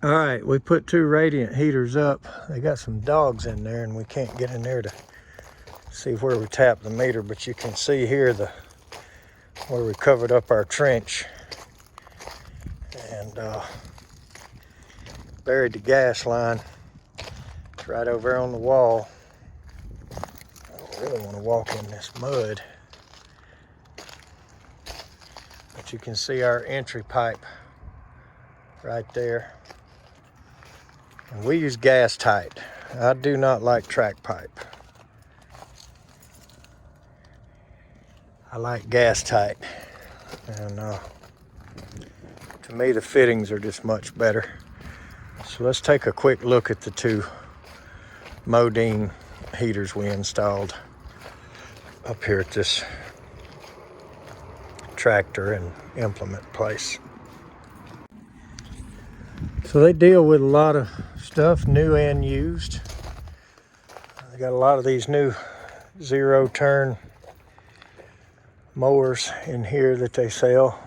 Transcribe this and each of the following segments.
All right, we put 2 radiant heaters up. They got some dogs in there and we can't get in there to see where we tap the meter, but you can see here where we covered up our trench and buried the gas line. It's right over there on the wall. I don't really want to walk in this mud, but you can see our entry pipe right there. And we use gas tight. I do not like track pipe. I like gas tight. And to me, the fittings are just much better. So let's take a quick look at the 2 Modine heaters we installed up here at this tractor and implement place. So they deal with a lot of stuff, new and used. They got a lot of these new 0-turn mowers in here that they sell.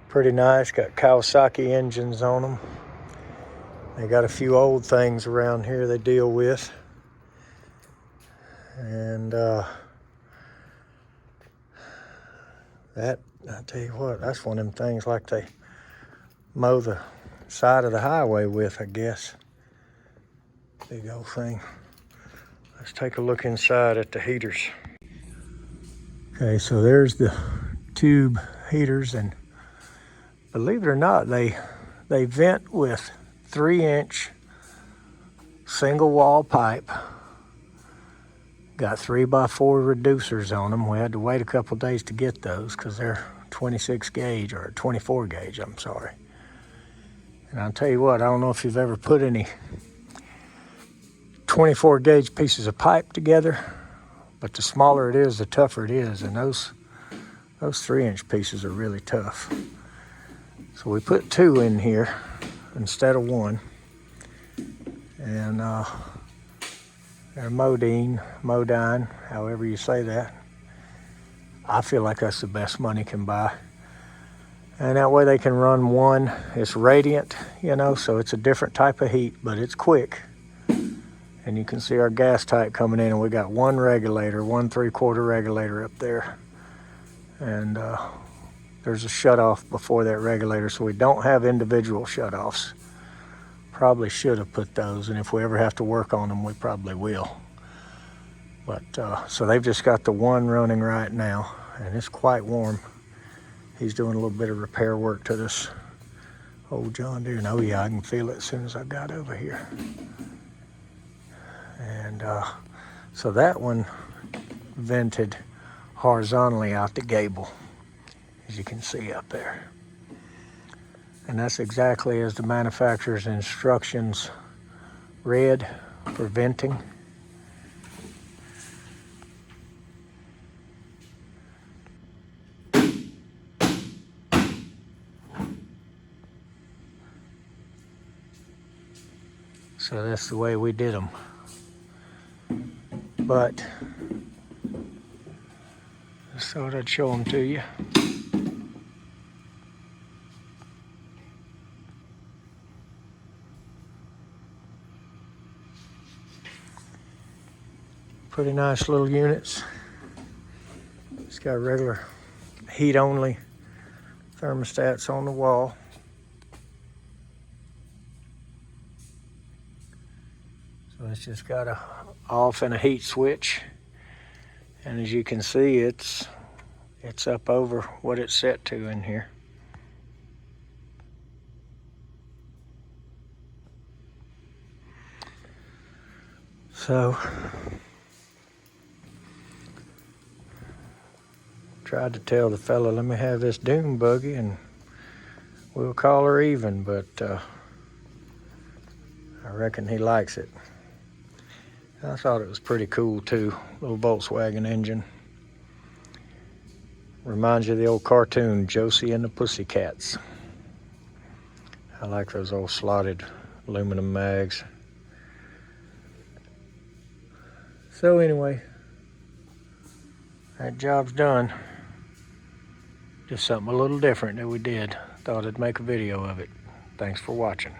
Pretty nice, got Kawasaki engines on them. They got a few old things around here they deal with. And that, I tell you what, that's one of them things like they mow the side of the highway with, I guess. Big old thing. Let's take a look inside at the heaters. Okay, so there's the tube heaters, and believe it or not, they vent with 3-inch single wall pipe. Got 3x4 reducers on them. We had to wait a couple days to get those because they're 26 gauge or 24 gauge, I'm sorry. And I'll tell you what, I don't know if you've ever put any 24 gauge pieces of pipe together, but the smaller it is, the tougher it is. And those 3-inch pieces are really tough. So we put 2 in here instead of 1. And they're Modine, however you say that. I feel like that's the best money can buy. And that way they can run 1. It's radiant, you know, so it's a different type of heat, but it's quick. And you can see our gas tight coming in, and we got 1 regulator, 1 3/4 regulator up there. And there's a shutoff before that regulator, so we don't have individual shutoffs. Probably should have put those, and if we ever have to work on them, we probably will. But so they've just got the 1 running right now, and it's quite warm. He's doing a little bit of repair work to this old John Deere. And oh yeah, I can feel it as soon as I got over here. And so that one vented horizontally out the gable, as you can see up there. And that's exactly as the manufacturer's instructions read for venting. So that's the way we did them. But I just thought I'd show them to you. Pretty nice little units. It's got regular heat only thermostats on the wall. So it's just got a off and a heat switch. And as you can see, it's up over what it's set to in here. So tried to tell the fella, let me have this dune buggy and we'll call her even, but I reckon he likes it. I thought it was pretty cool too, little Volkswagen engine. Reminds you of the old cartoon, Josie and the Pussycats. I like those old slotted aluminum mags. So anyway, that job's done. Just something a little different that we did. Thought I'd make a video of it. Thanks for watching.